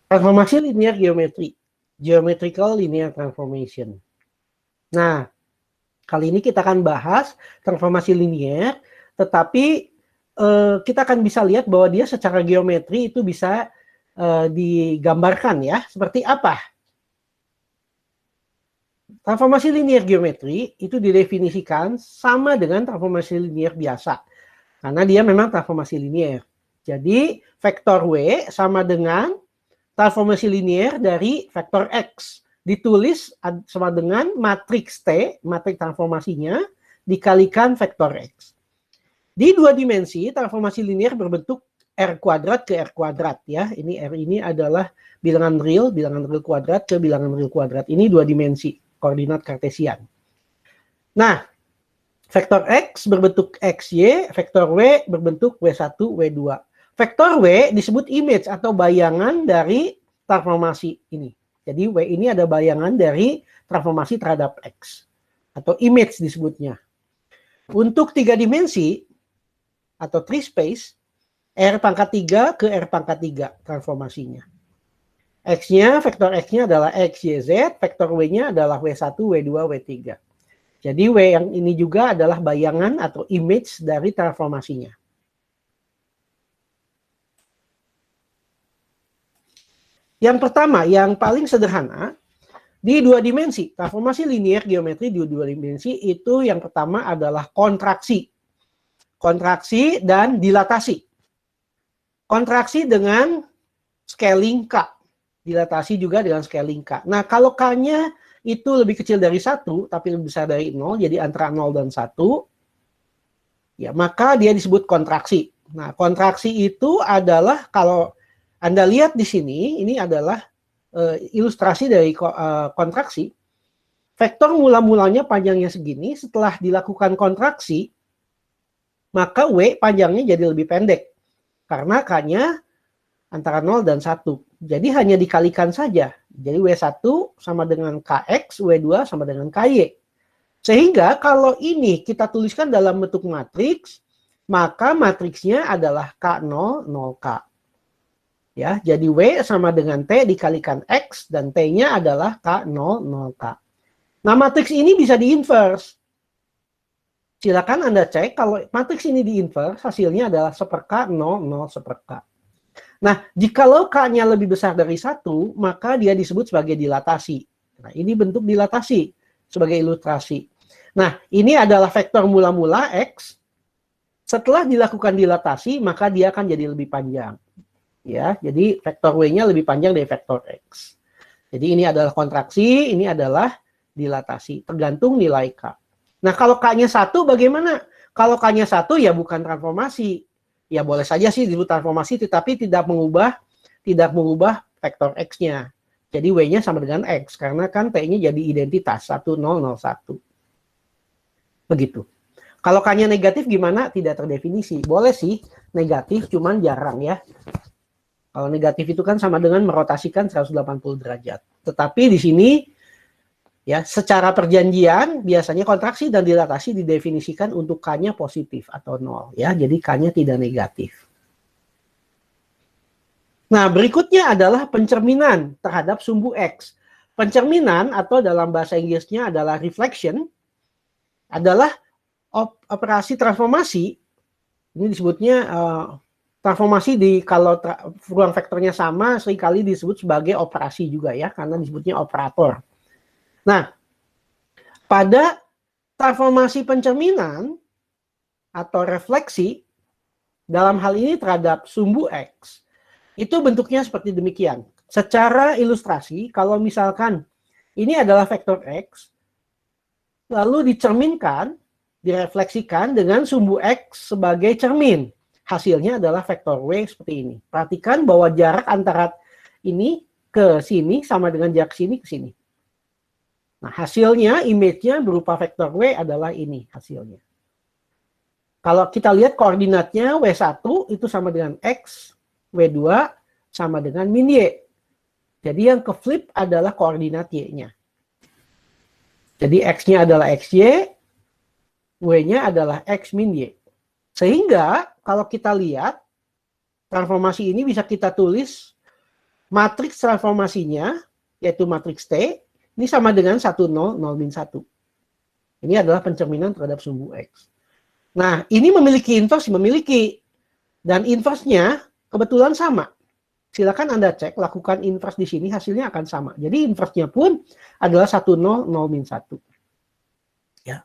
Transformasi linear geometri, geometrical linear transformation. Nah, kali ini kita akan bahas transformasi linear, tetapi kita akan bisa lihat bahwa dia secara geometri itu bisa digambarkan ya, seperti apa. Transformasi linear geometri itu didefinisikan sama dengan transformasi linear biasa, karena dia memang transformasi linear. Jadi, vektor W sama dengan transformasi linear dari vektor X. Ditulis sama dengan matriks T, matriks transformasinya, dikalikan vektor X. Di dua dimensi, transformasi linear berbentuk R kuadrat ke R kuadrat ya. Ini R ini adalah bilangan real kuadrat ke bilangan real kuadrat. Ini dua dimensi, koordinat kartesian. Nah, vektor X berbentuk XY, vektor W berbentuk W1, W2. Vektor W disebut image atau bayangan dari transformasi ini. Jadi W ini ada bayangan dari transformasi terhadap X. Atau image disebutnya. Untuk 3 dimensi atau 3 space, R pangkat 3 ke R pangkat 3 transformasinya. X-nya, vektor X-nya adalah X, Y, Z. Vektor W-nya adalah W1, W2, W3. Jadi W yang ini juga adalah bayangan atau image dari transformasinya. Yang pertama, yang paling sederhana, di dua dimensi, transformasi linear geometri di dua dimensi itu yang pertama adalah kontraksi. Kontraksi dan dilatasi. Kontraksi dengan scaling K. Dilatasi juga dengan scaling K. Nah, kalau K-nya itu lebih kecil dari 1, tapi lebih besar dari 0, jadi antara 0 dan 1, ya maka dia disebut kontraksi. Nah, kontraksi itu adalah kalau Anda lihat di sini, ini adalah ilustrasi dari kontraksi. Vektor mula-mulanya panjangnya segini, setelah dilakukan kontraksi, maka W panjangnya jadi lebih pendek. Karena K-nya antara 0 dan 1. Jadi hanya dikalikan saja. Jadi W1 sama dengan KX, W2 sama dengan KY. Sehingga kalau ini kita tuliskan dalam bentuk matriks, maka matriksnya adalah K0, 0K. Ya, jadi W sama dengan T dikalikan X dan T-nya adalah K0, 0K. Nah, matriks ini bisa diinverse. Silakan Anda cek kalau matriks ini diinverse, hasilnya adalah 1/K, 0, 0, 1/K. Nah, jikalau K-nya lebih besar dari 1, maka dia disebut sebagai dilatasi. Nah, ini bentuk dilatasi sebagai ilustrasi. Nah, ini adalah vektor mula-mula X. Setelah dilakukan dilatasi, maka dia akan jadi lebih panjang. Ya, jadi vektor W-nya lebih panjang dari vektor X. Jadi ini adalah kontraksi, ini adalah dilatasi, tergantung nilai K. Nah, kalau K-nya 1 bagaimana? Kalau K-nya 1 ya bukan transformasi. Ya boleh saja sih disebut transformasi, tetapi tidak mengubah vektor X-nya. Jadi W-nya sama dengan X, karena kan T-nya jadi identitas, 1, 0, 0, 1. Begitu. Kalau K-nya negatif gimana? Tidak terdefinisi. Boleh sih negatif, cuman jarang ya. Kalau negatif itu kan sama dengan merotasikan 180 derajat. Tetapi di sini ya secara perjanjian biasanya kontraksi dan dilatasi didefinisikan untuk K-nya positif atau 0 ya. Jadi K-nya tidak negatif. Nah, berikutnya adalah pencerminan terhadap sumbu X. Pencerminan atau dalam bahasa Inggrisnya adalah reflection adalah operasi transformasi. Ini disebutnya transformasi kalau ruang vektornya sama seringkali disebut sebagai operasi juga ya, karena disebutnya operator. Nah, pada transformasi pencerminan atau refleksi, dalam hal ini terhadap sumbu X, itu bentuknya seperti demikian. Secara ilustrasi, kalau misalkan ini adalah vektor X, lalu dicerminkan, direfleksikan dengan sumbu X sebagai cermin. Hasilnya adalah vektor W seperti ini. Perhatikan bahwa jarak antara ini ke sini sama dengan jarak sini ke sini. Nah, hasilnya, image-nya berupa vektor W adalah ini hasilnya. Kalau kita lihat koordinatnya W1 itu sama dengan X, W2 sama dengan min Y. Jadi yang ke flip adalah koordinat Y-nya. Jadi X-nya adalah XY, W-nya adalah X min Y. Sehingga kalau kita lihat transformasi ini bisa kita tulis matriks transformasinya, yaitu matriks T, ini sama dengan 1, 0, 0, min 1. Ini adalah pencerminan terhadap sumbu X. Nah, ini memiliki inverse, memiliki. Dan inverse-nya kebetulan sama. Silakan Anda cek, lakukan inverse di sini, hasilnya akan sama. Jadi inverse-nya pun adalah 1, 0, 0, min 1. Ya.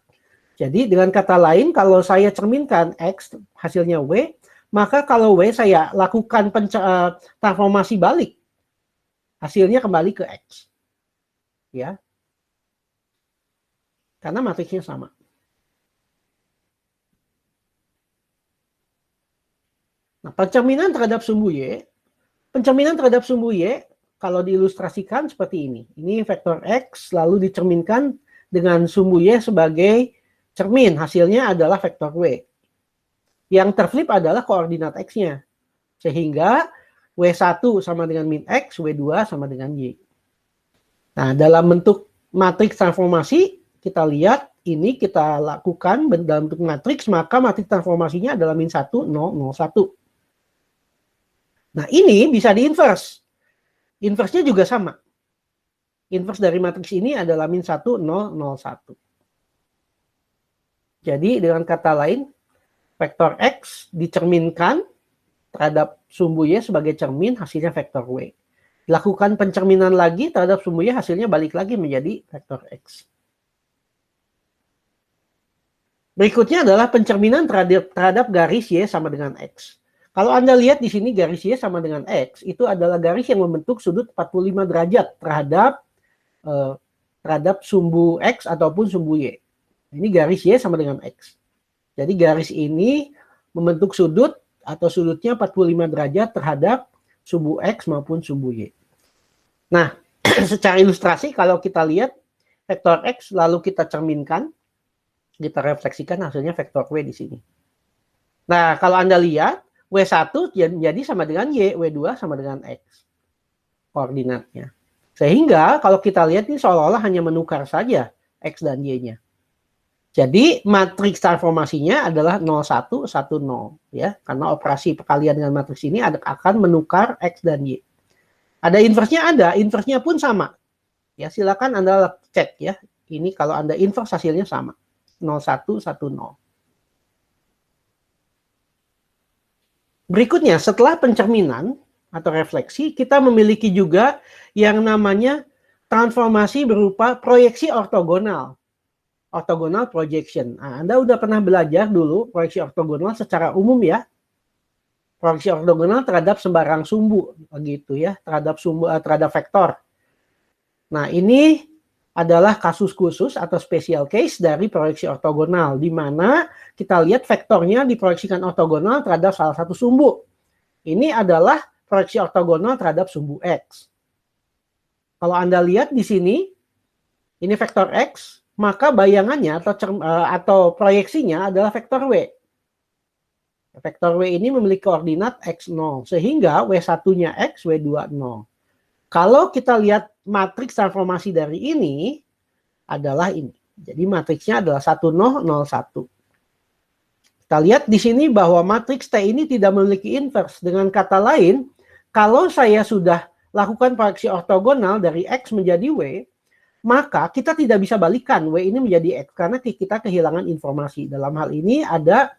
Jadi dengan kata lain, kalau saya cerminkan X, hasilnya W, maka kalau W saya lakukan transformasi balik, hasilnya kembali ke X. Ya. Karena matriksnya sama. Nah, pencerminan terhadap sumbu Y, kalau diilustrasikan seperti ini. Ini vektor X lalu dicerminkan dengan sumbu Y sebagai cermin. Hasilnya adalah vektor W. Yang terflip adalah koordinat X-nya. Sehingga W1 sama dengan min X, W2 sama dengan Y. Nah, dalam bentuk matriks transformasi, kita lihat ini kita lakukan dalam bentuk matriks, maka matriks transformasinya adalah min 1, 0, 0, 1. Nah, ini bisa di-inverse. Inverse-nya juga sama. Inverse dari matriks ini adalah min 1, 0, 0, 1. Jadi, dengan kata lain, vektor X dicerminkan terhadap sumbu Y sebagai cermin, hasilnya vektor W. Lakukan pencerminan lagi terhadap sumbu Y, hasilnya balik lagi menjadi vektor X. Berikutnya adalah pencerminan terhadap garis Y sama dengan X. Kalau Anda lihat di sini garis Y sama dengan X, itu adalah garis yang membentuk sudut 45 derajat terhadap sumbu X ataupun sumbu Y. Ini garis Y sama dengan X. Jadi garis ini membentuk sudut atau sudutnya 45 derajat terhadap sumbu X maupun sumbu Y. Nah, secara ilustrasi kalau kita lihat vektor X lalu kita cerminkan, kita refleksikan hasilnya vektor W di sini. Nah, kalau Anda lihat W1 jadi sama dengan Y, W2 sama dengan X koordinatnya. Sehingga kalau kita lihat ini seolah-olah hanya menukar saja X dan Y-nya. Jadi matriks transformasinya adalah 01, 10 ya, karena operasi perkalian dengan matriks ini akan menukar X dan Y. Ada inverse-nya, inverse-nya pun sama. Ya, silakan Anda cek ya. Ini kalau Anda inverse hasilnya sama. 01, 10. Berikutnya, setelah pencerminan atau refleksi, kita memiliki juga yang namanya transformasi berupa proyeksi ortogonal. Orthogonal projection. Nah, Anda udah pernah belajar dulu proyeksi ortogonal secara umum ya. Proyeksi ortogonal terhadap sembarang sumbu, begitu ya, terhadap vektor. Nah, ini adalah kasus khusus atau special case dari proyeksi ortogonal, di mana kita lihat vektornya diproyeksikan ortogonal terhadap salah satu sumbu. Ini adalah proyeksi ortogonal terhadap sumbu X. Kalau Anda lihat di sini, ini vektor X, maka bayangannya atau proyeksinya adalah vektor W. Vektor W ini memiliki koordinat X0, sehingga W1-nya X, W2 0. Kalau kita lihat matriks transformasi dari ini adalah ini. Jadi matriksnya adalah 1, 0, 0, 1. Kita lihat di sini bahwa matriks T ini tidak memiliki inverse. Dengan kata lain, kalau saya sudah lakukan proyeksi ortogonal dari X menjadi W, maka kita tidak bisa balikan W ini menjadi X karena kita kehilangan informasi. Dalam hal ini ada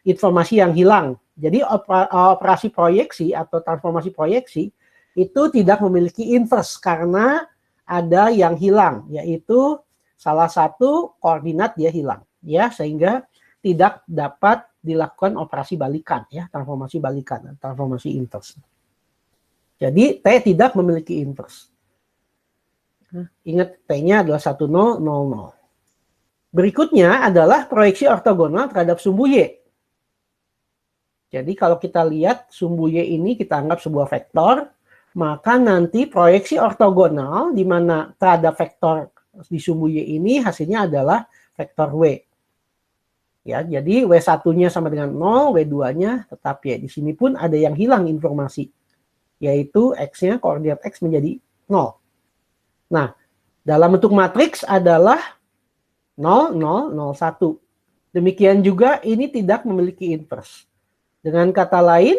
informasi yang hilang. Jadi operasi proyeksi atau transformasi proyeksi itu tidak memiliki inverse karena ada yang hilang, yaitu salah satu koordinat dia hilang, ya, sehingga tidak dapat dilakukan operasi balikan, ya, transformasi balikan, transformasi inverse. Jadi T tidak memiliki inverse. Ingat T-nya adalah 1, 0, 0, 0. Berikutnya adalah proyeksi ortogonal terhadap sumbu Y. Jadi kalau kita lihat sumbu Y ini kita anggap sebuah vektor, maka nanti proyeksi ortogonal di mana terhadap vektor di sumbu Y ini hasilnya adalah vektor W. Ya, jadi W1-nya sama dengan 0, W2-nya tetap Y. Di sini pun ada yang hilang informasi, yaitu X-nya, koordinat X menjadi 0. Nah, dalam bentuk matriks adalah 0, 0, 0, 1. Demikian juga ini tidak memiliki inverse. Dengan kata lain,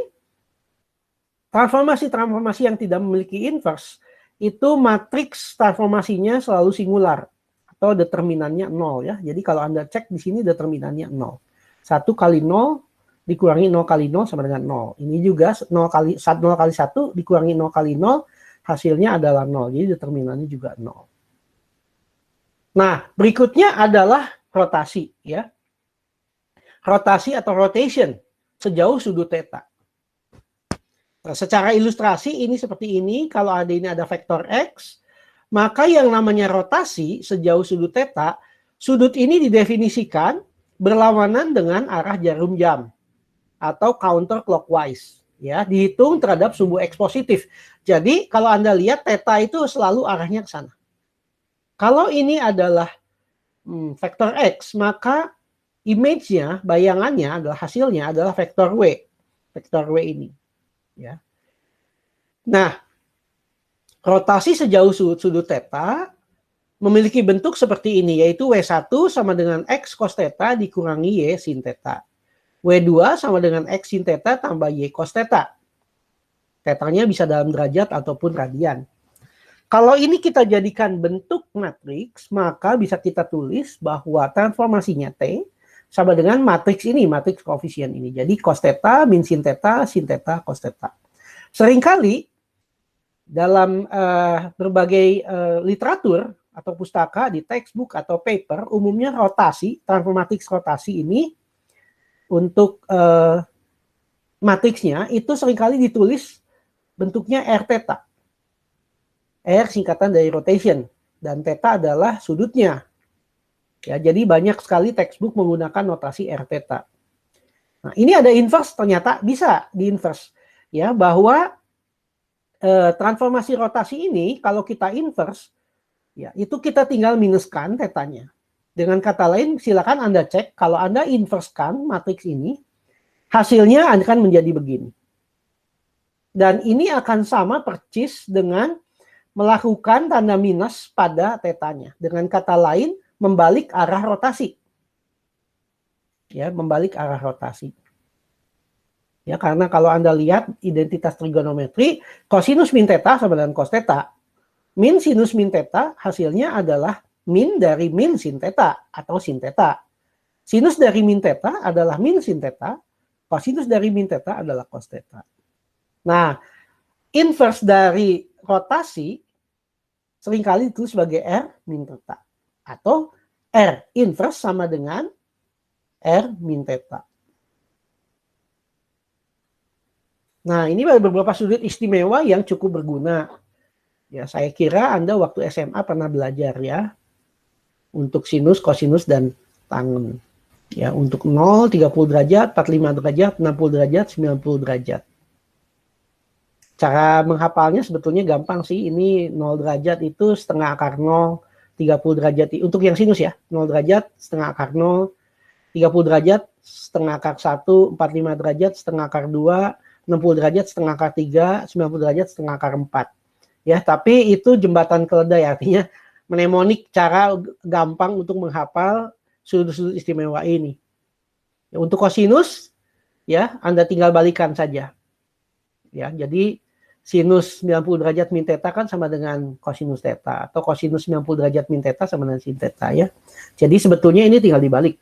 Transformasi-transformasi yang tidak memiliki inverse itu matriks transformasinya selalu singular atau determinannya 0 ya. Jadi kalau Anda cek di sini determinannya 0. 1 kali 0 dikurangi 0 kali 0 sama dengan 0. Ini juga 0 kali 1 dikurangi 0 kali 0 hasilnya adalah 0. Jadi determinannya juga 0. Nah, berikutnya adalah rotasi ya. Rotasi atau rotation sejauh sudut theta. Nah, secara ilustrasi ini seperti ini, kalau ada ini ada vektor X, maka yang namanya rotasi sejauh sudut theta, sudut ini didefinisikan berlawanan dengan arah jarum jam atau counter clockwise. Ya, dihitung terhadap sumbu X positif. Jadi kalau Anda lihat theta itu selalu arahnya ke sana. Kalau ini adalah vektor X, maka image-nya, bayangannya adalah hasilnya adalah vektor W. Vektor W ini. Ya. Nah, rotasi sejauh sudut theta memiliki bentuk seperti ini, yaitu W1 sama dengan X cos theta dikurangi Y sin theta. W2 sama dengan X sin theta tambah Y cos theta. Tetanya bisa dalam derajat ataupun radian. Kalau ini kita jadikan bentuk matriks, maka bisa kita tulis bahwa transformasinya T sama dengan matriks ini, matriks koefisien ini. Jadi cos theta, min sin theta, cos theta. Seringkali dalam berbagai literatur atau pustaka di textbook atau paper, umumnya rotasi, transformatrix rotasi ini untuk matriksnya itu seringkali ditulis bentuknya R theta. R singkatan dari rotation dan theta adalah sudutnya. Ya, jadi banyak sekali textbook menggunakan notasi R theta. Nah, ini ada inverse, ternyata bisa di inverse ya, bahwa transformasi rotasi ini kalau kita inverse ya, itu kita tinggal minuskan tetanya. Dengan kata lain, silakan Anda cek kalau Anda inversekan matriks ini, hasilnya akan menjadi begini. Dan ini akan sama persis dengan melakukan tanda minus pada tetanya. Dengan kata lain, membalik arah rotasi. Ya, membalik arah rotasi. Ya, karena kalau Anda lihat identitas trigonometri, kosinus min theta sama dengan cos theta. Min sinus min theta hasilnya adalah min dari min sin theta atau sin theta. Sinus dari min theta adalah min sin theta, kosinus dari min theta adalah cos theta. Nah, inverse dari rotasi seringkali ditulis sebagai R min theta atau R inverse sama dengan R min theta. Nah, ini beberapa sudut istimewa yang cukup berguna. Ya, saya kira Anda waktu SMA pernah belajar ya untuk sinus, kosinus dan tangen. Ya, untuk 0, 30 derajat, 45 derajat, 60 derajat, 90 derajat. Cara menghafalnya sebetulnya gampang sih. Ini 0 derajat itu setengah akar 0, 30 derajat untuk yang sinus ya. 0 derajat setengah akar 0, 30 derajat setengah akar 1, 45 derajat setengah akar 2, 60 derajat setengah akar 3, 90 derajat setengah akar 4. Ya, tapi itu jembatan keledai, artinya mnemonik, cara gampang untuk menghafal sudut-sudut istimewa ini. Ya, untuk kosinus ya Anda tinggal balikan saja. Ya, jadi sinus 90 derajat min theta kan sama dengan kosinus theta, atau kosinus 90 derajat min theta sama dengan sin theta ya. Jadi sebetulnya ini tinggal dibalik.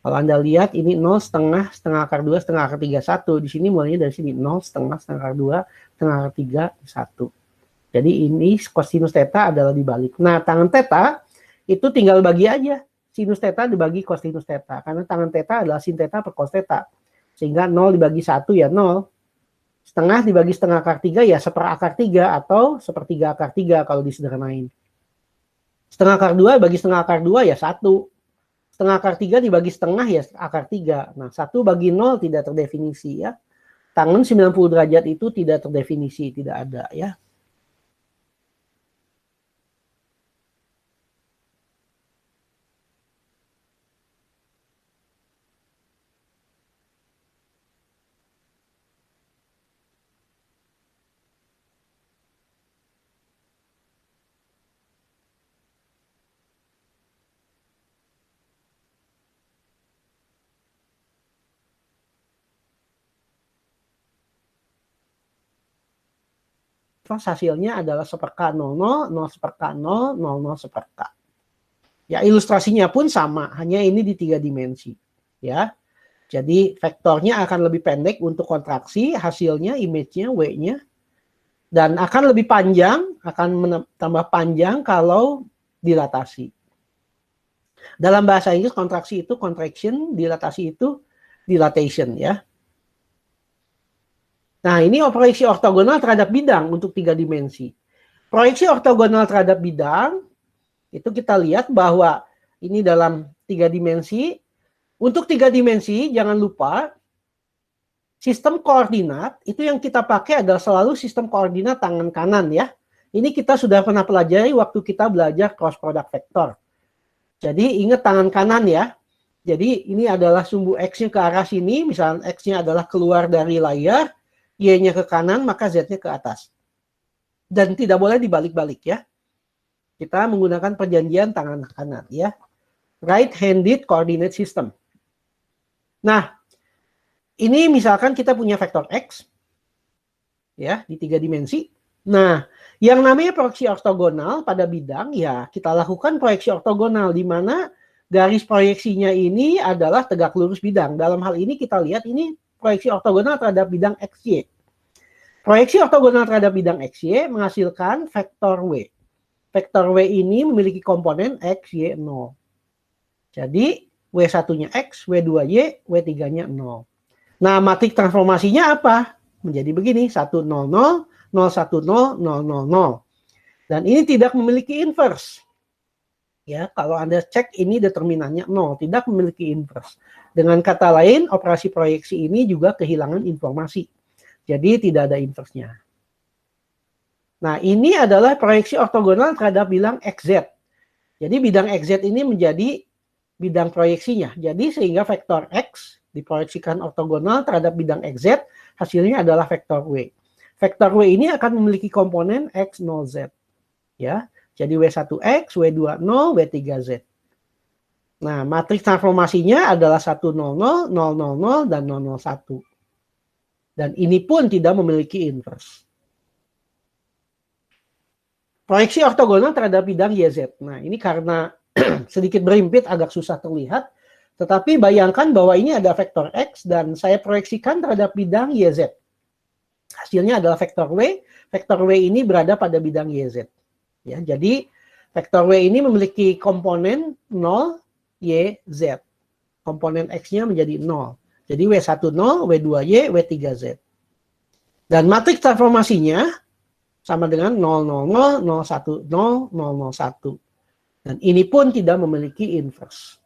Kalau Anda lihat ini 0 setengah, setengah akar 2, setengah akar 3, 1. Di sini mulainya dari sini 0 setengah, setengah akar 2, setengah akar 3, 1. Jadi ini kosinus theta adalah dibalik. Nah, tangan theta itu tinggal bagi aja. Sinus theta dibagi kosinus theta. Karena tangan theta adalah sin theta per cos theta. Sehingga 0 dibagi 1 ya 0. Setengah dibagi setengah akar 3 ya seperakar 3 atau sepertiga akar 3 kalau disederhanain. Setengah akar 2 bagi setengah akar 2 ya 1. Setengah akar 3 dibagi setengah ya akar 3. Nah, 1 bagi 0 tidak terdefinisi ya. Tangan 90 derajat itu tidak terdefinisi, tidak ada ya. terus hasilnya adalah 1/k 00, 0/k 0, 00 1/k. Ya, ilustrasinya pun sama, hanya ini di 3 dimensi. Ya, jadi vektornya akan lebih pendek untuk kontraksi, hasilnya, image-nya, W-nya, dan akan lebih panjang, akan tambah panjang kalau dilatasi. Dalam bahasa Inggris kontraksi itu contraction, dilatasi itu dilatation ya. Nah, ini proyeksi ortogonal terhadap bidang untuk 3 dimensi. Proyeksi ortogonal terhadap bidang itu kita lihat bahwa ini dalam 3 dimensi. Untuk 3 dimensi jangan lupa sistem koordinat itu yang kita pakai adalah selalu sistem koordinat tangan kanan ya. Ini kita sudah pernah pelajari waktu kita belajar cross product vector. Jadi ingat tangan kanan ya. Jadi ini adalah sumbu X-nya ke arah sini, misalnya X-nya adalah keluar dari layar, Y-nya ke kanan, maka Z-nya ke atas. Dan tidak boleh dibalik-balik ya. Kita menggunakan perjanjian tangan kanan ya. Right-handed coordinate system. Nah, ini misalkan kita punya vektor X ya di 3 dimensi. Nah, yang namanya proyeksi ortogonal pada bidang ya kita lakukan proyeksi ortogonal di mana garis proyeksinya ini adalah tegak lurus bidang. Dalam hal ini kita lihat ini proyeksi ortogonal terhadap bidang XY. Proyeksi ortogonal terhadap bidang XY menghasilkan vektor W. Vektor W ini memiliki komponen X, Y, 0. Jadi W1-nya X, W2Y, W3-nya 0. Nah, matrik transformasinya apa? Menjadi begini, 1, 0, 0, 0, 1, 0, 0, 0, 0. Dan ini tidak memiliki inverse. Ya, kalau Anda cek ini determinannya 0, tidak memiliki inverse. Dengan kata lain, operasi proyeksi ini juga kehilangan informasi. Jadi tidak ada inverse-nya. Nah, ini adalah proyeksi ortogonal terhadap bidang XZ. Jadi bidang XZ ini menjadi bidang proyeksinya. Jadi sehingga vektor X diproyeksikan ortogonal terhadap bidang XZ, hasilnya adalah vektor W. Vektor W ini akan memiliki komponen X, 0, Z. Ya, jadi W1X, W2, 0, W3Z. Nah, matriks transformasinya adalah 1, 0, 0, 0, 0, 0, dan 0, 0, 1. Dan ini pun tidak memiliki inverse. Proyeksi ortogonal terhadap bidang YZ. Nah, ini karena sedikit berimpit, agak susah terlihat. Tetapi bayangkan bahwa ini ada vektor X dan saya proyeksikan terhadap bidang YZ. Hasilnya adalah vektor W. Vektor W ini berada pada bidang YZ. Ya, jadi vektor W ini memiliki komponen 0, Y, Z. Komponen X-nya menjadi 0. Jadi W1 0, W2Y, W3Z. Dan matriks transformasinya sama dengan 0, 0, 0, 0, 1, 0, 0, 0, 1. Dan ini pun tidak memiliki inverse.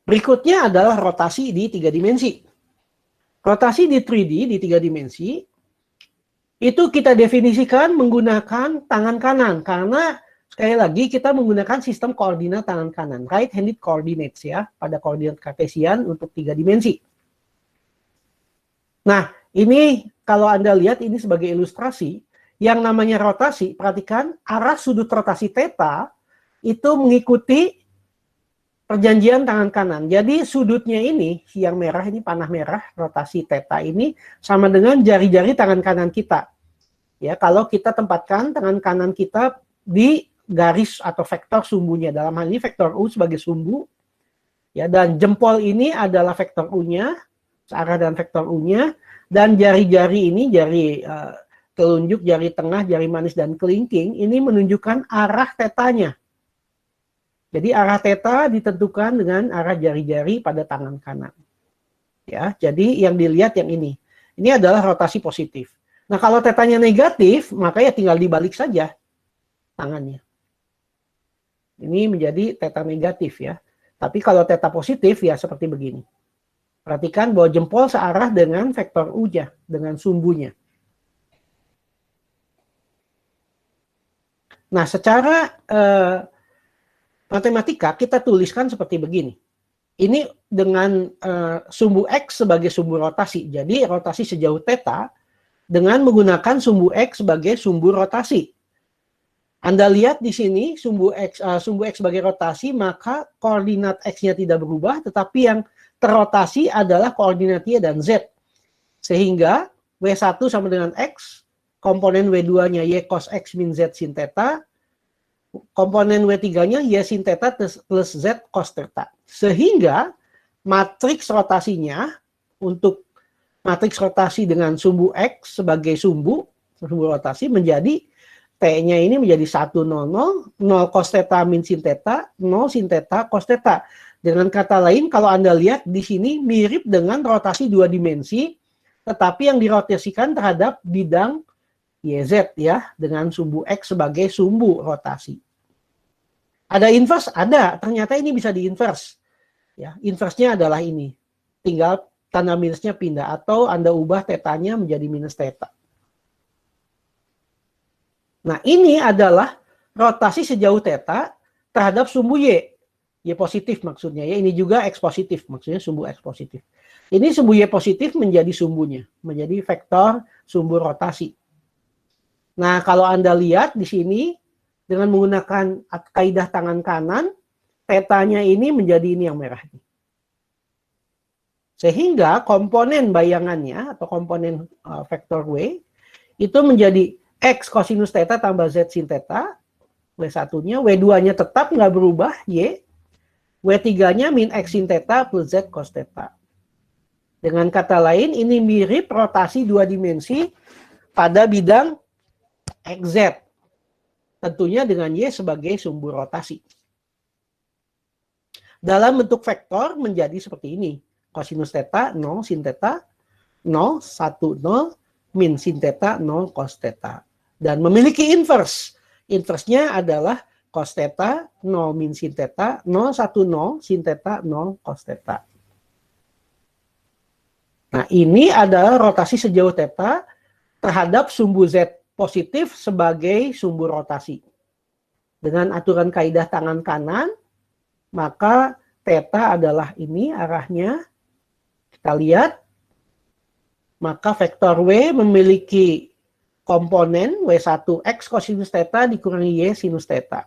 Berikutnya adalah rotasi di 3 dimensi. Rotasi di 3D, di 3 dimensi, itu kita definisikan menggunakan tangan kanan. Karena sekali lagi kita menggunakan sistem koordinat tangan kanan. Right-handed coordinates ya, pada koordinat kartesian untuk 3 dimensi. Nah, ini kalau Anda lihat ini sebagai ilustrasi, yang namanya rotasi, perhatikan arah sudut rotasi theta itu mengikuti perjanjian tangan kanan. Jadi sudutnya ini, yang merah ini panah merah, rotasi theta ini sama dengan jari-jari tangan kanan kita. Ya, kalau kita tempatkan tangan kanan kita di garis atau vektor sumbunya. Dalam hal ini vektor U sebagai sumbu. Ya, dan jempol ini adalah vektor U-nya, searah dengan vektor U-nya, dan jari-jari ini, jari telunjuk, jari tengah, jari manis, dan kelingking, ini menunjukkan arah tetanya. Jadi arah theta ditentukan dengan arah jari-jari pada tangan kanan. Ya, jadi yang dilihat yang ini. Ini adalah rotasi positif. Nah, kalau tetanya negatif, maka ya tinggal dibalik saja tangannya. Ini menjadi theta negatif ya. Tapi kalau theta positif ya seperti begini. Perhatikan bahwa jempol searah dengan vektor U-nya, dengan sumbunya. Nah, secara matematika kita tuliskan seperti begini. Ini dengan sumbu X sebagai sumbu rotasi. Jadi rotasi sejauh theta dengan menggunakan sumbu X sebagai sumbu rotasi. Anda lihat di sini sumbu X sebagai rotasi, maka koordinat X-nya tidak berubah, tetapi yang terrotasi adalah koordinat Y dan Z. Sehingga W1 sama dengan X, komponen W2-nya Y cos X min Z sin theta, komponen W3-nya Y sin theta plus Z cos theta. Sehingga matriks rotasinya untuk matriks rotasi dengan sumbu X sebagai sumbu rotasi menjadi T-nya ini menjadi 1, 0, 0, 0 cos theta min sin theta, 0 sin theta cos theta. Dengan kata lain, kalau Anda lihat di sini mirip dengan rotasi 2 dimensi, tetapi yang dirotasikan terhadap bidang YZ ya, dengan sumbu X sebagai sumbu rotasi. Ada inverse? Ada. Ternyata ini bisa di-inverse. Ya, inverse-nya adalah ini. Tinggal tanda minusnya pindah, atau Anda ubah tetanya menjadi minus theta. Nah, ini adalah rotasi sejauh theta terhadap sumbu Y. Y positif maksudnya ya. Ini juga X positif, maksudnya sumbu X positif. Ini sumbu Y positif menjadi sumbunya, menjadi vektor sumbu rotasi. Nah, kalau Anda lihat di sini dengan menggunakan kaidah tangan kanan, tetanya ini menjadi ini yang merah. Sehingga komponen bayangannya atau komponen vektor W itu menjadi X kosinus theta tambah Z sin theta, W1-nya, W2-nya tetap nggak berubah, Y, W3-nya min X sin theta plus Z cos theta. Dengan kata lain, ini mirip rotasi 2 dimensi pada bidang XZ. Tentunya dengan Y sebagai sumbu rotasi. Dalam bentuk vektor menjadi seperti ini. Kosinus theta, 0, sin theta, 0, 1, 0, min sin theta, 0, cos theta. Dan memiliki inverse. Inverse-nya adalah cos theta, 0 min sin theta, 0, 1, 0, sin theta, 0, cos theta. Nah, ini adalah rotasi sejauh theta terhadap sumbu Z positif sebagai sumbu rotasi. Dengan aturan kaidah tangan kanan, maka theta adalah ini arahnya. Kita lihat, maka vektor W memiliki komponen W1 X kosinus theta dikurangi Y sinus theta.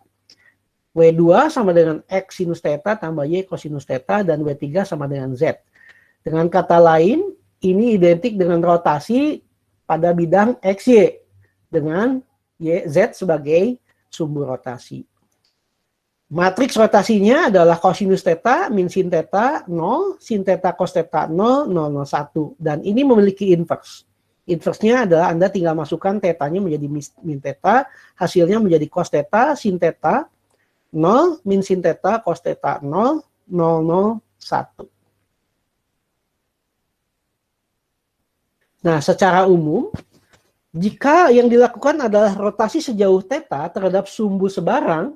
W2 sama dengan X sinus theta tambah Y kosinus theta, dan W3 sama dengan Z. Dengan kata lain, ini identik dengan rotasi pada bidang XY dengan Z sebagai sumbu rotasi. Matriks rotasinya adalah kosinus theta min sin theta 0, sin theta cos theta 0, 0, 0, 1. Dan ini memiliki inverse. Inverse-nya adalah Anda tinggal masukkan tetanya menjadi min theta, hasilnya menjadi cos theta, sin theta, 0, min sin theta, cos theta, 0, 0, 0, 1. Nah, secara umum, jika yang dilakukan adalah rotasi sejauh theta terhadap sumbu sebarang,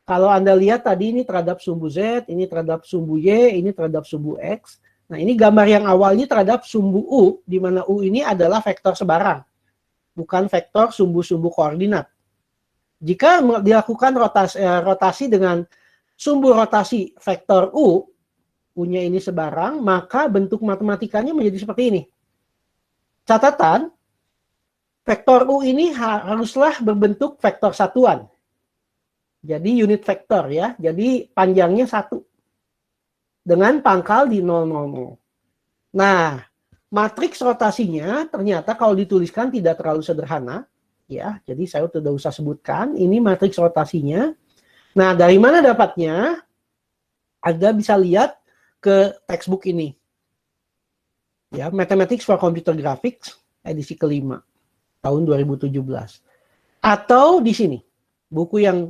kalau Anda lihat tadi ini terhadap sumbu Z, ini terhadap sumbu Y, ini terhadap sumbu X. Nah, ini gambar yang awal ini terhadap sumbu U, di mana U ini adalah vektor sebarang, bukan vektor sumbu-sumbu koordinat. Jika dilakukan rotasi dengan sumbu rotasi vektor U, U-nya ini sebarang, maka bentuk matematikanya menjadi seperti ini. Catatan, vektor U ini haruslah berbentuk vektor satuan. Jadi unit vektor ya, jadi panjangnya 1. Dengan pangkal di 0, 0, 0. Nah, matriks rotasinya ternyata kalau dituliskan tidak terlalu sederhana. Ya, jadi saya tidak usah sebutkan. Ini matriks rotasinya. Nah, dari mana dapatnya? Anda bisa lihat ke textbook ini. Ya, Mathematics for Computer Graphics, edisi kelima, tahun 2017. Atau di sini, buku yang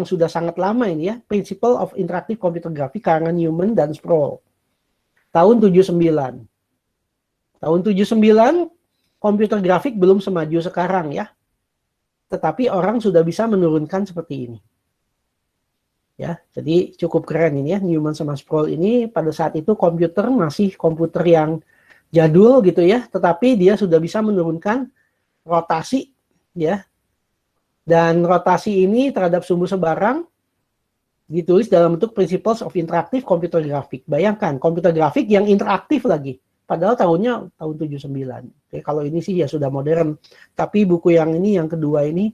sudah sangat lama ini ya, Principle of Interactive Computer Graphics karangan Newman dan Sproul. Tahun 79. Tahun 79 komputer grafik belum semaju sekarang ya. Tetapi orang sudah bisa menurunkan seperti ini. Ya, jadi cukup keren ini ya, Newman sama Sproul ini. Pada saat itu komputer masih komputer yang jadul gitu ya, tetapi dia sudah bisa menurunkan rotasi ya. Dan rotasi ini terhadap sumbu sebarang ditulis dalam bentuk Principles of Interactive Computer Graphics. Bayangkan, komputer grafik yang interaktif lagi. Padahal tahunnya tahun 79. Oke, kalau ini sih ya sudah modern. Tapi buku yang ini, yang kedua ini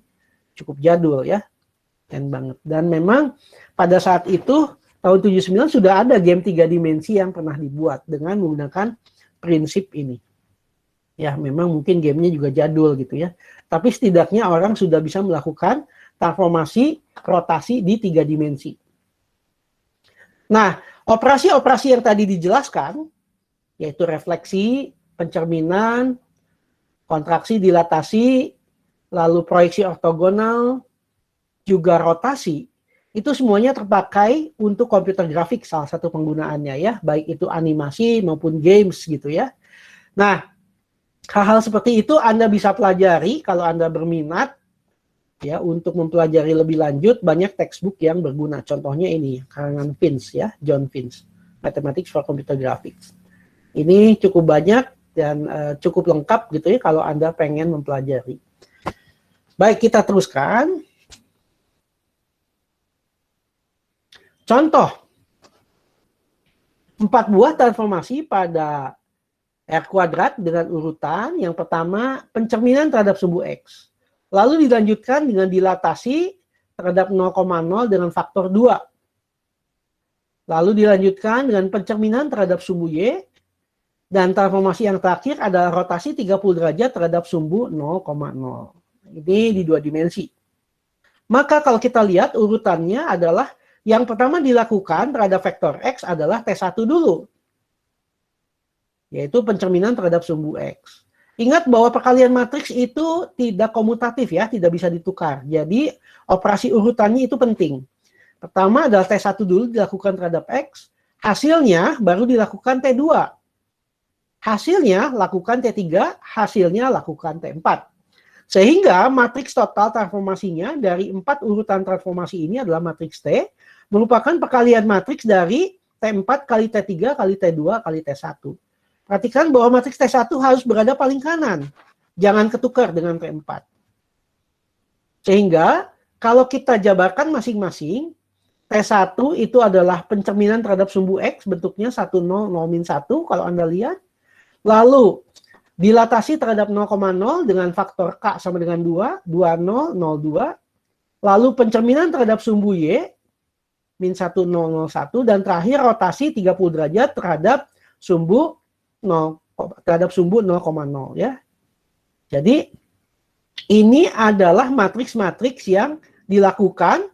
cukup jadul ya. Keren banget. Dan memang pada saat itu, tahun 79 sudah ada game 3 dimensi yang pernah dibuat dengan menggunakan prinsip ini. Ya, memang mungkin gamenya juga jadul gitu ya. Tapi setidaknya orang sudah bisa melakukan transformasi rotasi di 3 dimensi. Nah, operasi-operasi yang tadi dijelaskan, yaitu refleksi, pencerminan, kontraksi, dilatasi, lalu proyeksi ortogonal, juga rotasi, itu semuanya terpakai untuk komputer grafik, salah satu penggunaannya ya, baik itu animasi maupun games gitu ya. Nah, hal-hal seperti itu Anda bisa pelajari kalau Anda berminat ya. Untuk mempelajari lebih lanjut banyak textbook yang berguna. Contohnya ini karangan Fins ya, John Fins, Mathematics for Computer Graphics. Ini cukup banyak dan cukup lengkap gitu ya kalau Anda pengen mempelajari. Baik, kita teruskan. Contoh 4 buah transformasi pada R kuadrat dengan urutan. Yang pertama, pencerminan terhadap sumbu X. Lalu dilanjutkan dengan dilatasi terhadap 0,0 dengan faktor 2. Lalu dilanjutkan dengan pencerminan terhadap sumbu Y. Dan transformasi yang terakhir adalah rotasi 30 derajat terhadap sumbu 0,0. Ini di 2 dimensi. Maka kalau kita lihat urutannya adalah yang pertama dilakukan terhadap vektor X adalah T1 dulu, yaitu pencerminan terhadap sumbu X. Ingat bahwa perkalian matriks itu tidak komutatif ya, tidak bisa ditukar. Jadi operasi urutannya itu penting. Pertama adalah T1 dulu dilakukan terhadap X, hasilnya baru dilakukan T2. Hasilnya lakukan T3, hasilnya lakukan T4. Sehingga matriks total transformasinya dari 4 urutan transformasi ini adalah matriks T, merupakan perkalian matriks dari T4 kali T3 kali T2 kali T1. Perhatikan bahwa matriks T1 harus berada paling kanan. Jangan ketukar dengan T4. Sehingga kalau kita jabarkan masing-masing, T1 itu adalah pencerminan terhadap sumbu X, bentuknya 1, 0, 0, min 1 kalau Anda lihat. Lalu dilatasi terhadap 0,0 dengan faktor K sama dengan 2, 20, 02. Lalu pencerminan terhadap sumbu Y, min 1, 0, 01. Dan terakhir rotasi 30 derajat terhadap sumbu 0,0 ya. Jadi ini adalah matriks-matriks yang dilakukan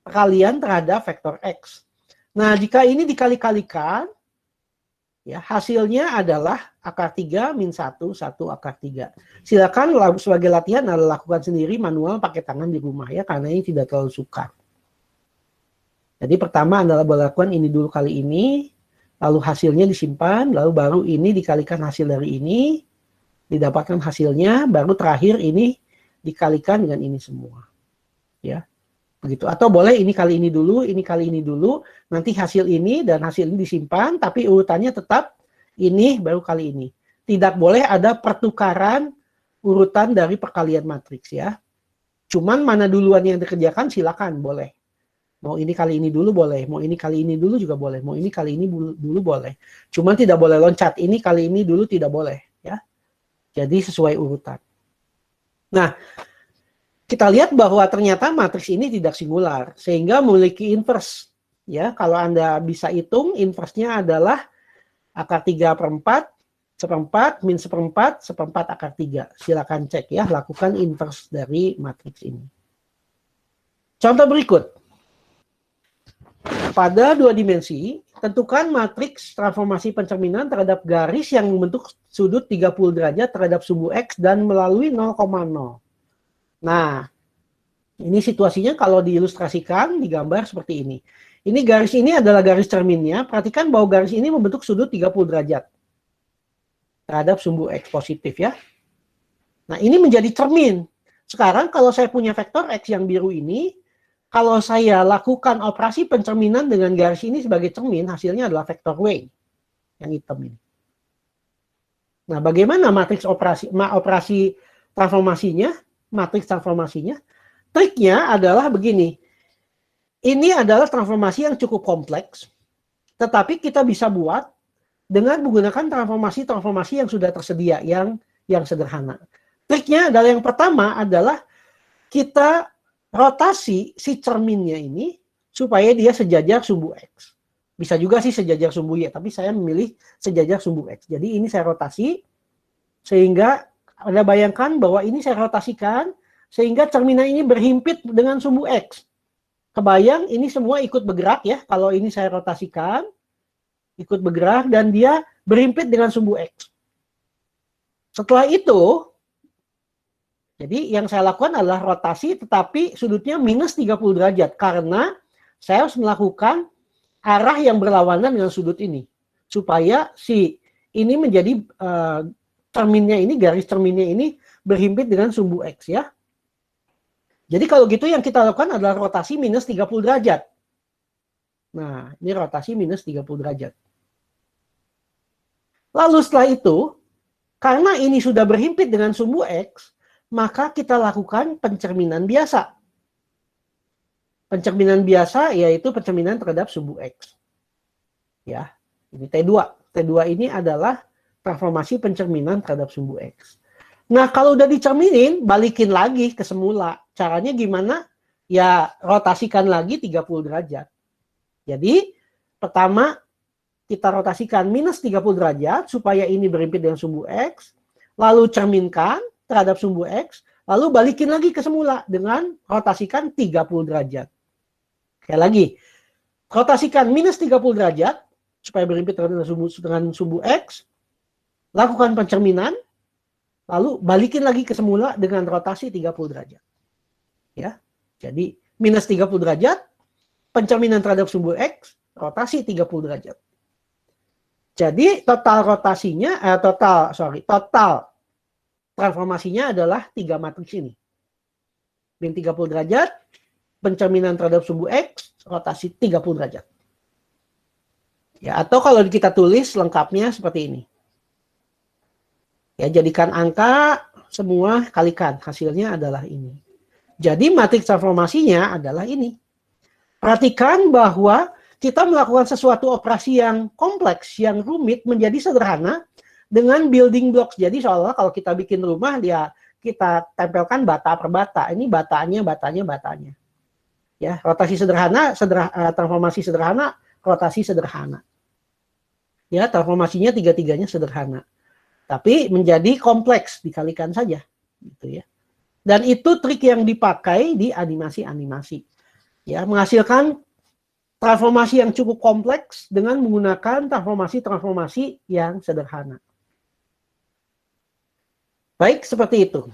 perkalian terhadap vektor X. Nah, jika ini dikali-kalikan, ya hasilnya adalah akar 3 min 1, 1 akar 3. Silakan sebagai latihan Anda lakukan sendiri manual pakai tangan di rumah ya, karena ini tidak terlalu sukar. Jadi pertama Anda lakukan ini dulu kali ini, lalu hasilnya disimpan, lalu baru ini dikalikan hasil dari ini, didapatkan hasilnya, baru terakhir ini dikalikan dengan ini semua. Ya. Begitu. Atau boleh ini kali ini dulu, ini kali ini dulu, nanti hasil ini dan hasil ini disimpan, tapi urutannya tetap ini baru kali ini. Tidak boleh ada pertukaran urutan dari perkalian matriks ya. Cuman mana duluan yang dikerjakan silakan boleh. Mau ini kali ini dulu boleh, mau ini kali ini dulu juga boleh, mau ini kali ini dulu boleh. Cuman tidak boleh loncat, ini kali ini dulu tidak boleh ya. Jadi sesuai urutan. Nah, kita lihat bahwa ternyata matriks ini tidak singular, sehingga memiliki inverse. Ya, kalau Anda bisa hitung, inverse-nya adalah akar 3/4, seperempat, min seperempat, seperempat akar 3. Silakan cek ya, lakukan inverse dari matriks ini. Contoh berikut. Pada 2 dimensi, tentukan matriks transformasi pencerminan terhadap garis yang membentuk sudut 30 derajat terhadap sumbu X dan melalui 0,0. Nah, ini situasinya kalau diilustrasikan, digambar seperti ini. Ini garis ini adalah garis cerminnya. Perhatikan bahwa garis ini membentuk sudut 30 derajat terhadap sumbu X positif ya. Nah, ini menjadi cermin. Sekarang kalau saya punya vektor X yang biru ini, kalau saya lakukan operasi pencerminan dengan garis ini sebagai cermin, hasilnya adalah vektor W yang hitam ini. Nah, bagaimana matriks operasi transformasinya? Matriks transformasinya, triknya adalah begini. Ini adalah transformasi yang cukup kompleks, tetapi kita bisa buat dengan menggunakan transformasi yang sudah tersedia, yang sederhana. Triknya adalah yang pertama adalah kita rotasi si cerminnya ini supaya dia sejajar sumbu X. Bisa juga sih sejajar sumbu Y, tapi saya memilih sejajar sumbu X. Jadi ini saya rotasi. Sehingga Anda bayangkan bahwa ini saya rotasikan, sehingga cerminan ini berhimpit dengan sumbu X. Kebayang ini semua ikut bergerak ya, kalau ini saya rotasikan, ikut bergerak dan dia berhimpit dengan sumbu X. Setelah itu, jadi yang saya lakukan adalah rotasi tetapi sudutnya minus 30 derajat karena saya harus melakukan arah yang berlawanan dengan sudut ini. Supaya si ini menjadi cerminnya ini, garis cerminnya ini berhimpit dengan sumbu X ya. Jadi kalau gitu yang kita lakukan adalah rotasi minus 30 derajat. Nah, ini rotasi minus 30 derajat. Lalu setelah itu, karena ini sudah berhimpit dengan sumbu X, maka kita lakukan pencerminan biasa. Pencerminan biasa yaitu pencerminan terhadap sumbu X. Ya, ini T2. T2 ini adalah transformasi pencerminan terhadap sumbu X. Nah, kalau udah dicerminin, balikin lagi ke semula. Caranya gimana? Ya, rotasikan lagi 30 derajat. Jadi, pertama, kita rotasikan minus 30 derajat supaya ini berhimpit dengan sumbu X. Lalu cerminkan terhadap sumbu X, lalu balikin lagi ke semula dengan rotasikan 30 derajat. Sekali lagi, rotasikan minus 30 derajat, supaya berhimpit dengan sumbu X, lakukan pencerminan, lalu balikin lagi ke semula dengan rotasi 30 derajat. Ya, jadi minus 30 derajat, pencerminan terhadap sumbu X, rotasi 30 derajat. Jadi total rotasinya, total transformasinya adalah 3 matriks ini. Min 30 derajat, pencerminan terhadap sumbu X, rotasi 30 derajat. Ya, atau kalau kita tulis lengkapnya seperti ini. Ya, jadikan angka semua kalikan, hasilnya adalah ini. Jadi matriks transformasinya adalah ini. Perhatikan bahwa kita melakukan sesuatu operasi yang kompleks, yang rumit menjadi sederhana dengan building blocks. Jadi seolah kalau kita bikin rumah, dia kita tempelkan bata per bata. Ini batanya. Ya, rotasi sederhana, transformasi sederhana, rotasi sederhana. Ya, transformasinya tiga-tiganya sederhana. Tapi menjadi kompleks, dikalikan saja. Gitu ya. Dan itu trik yang dipakai di animasi-animasi. Ya, menghasilkan transformasi yang cukup kompleks dengan menggunakan transformasi-transformasi yang sederhana. Baik, seperti itu.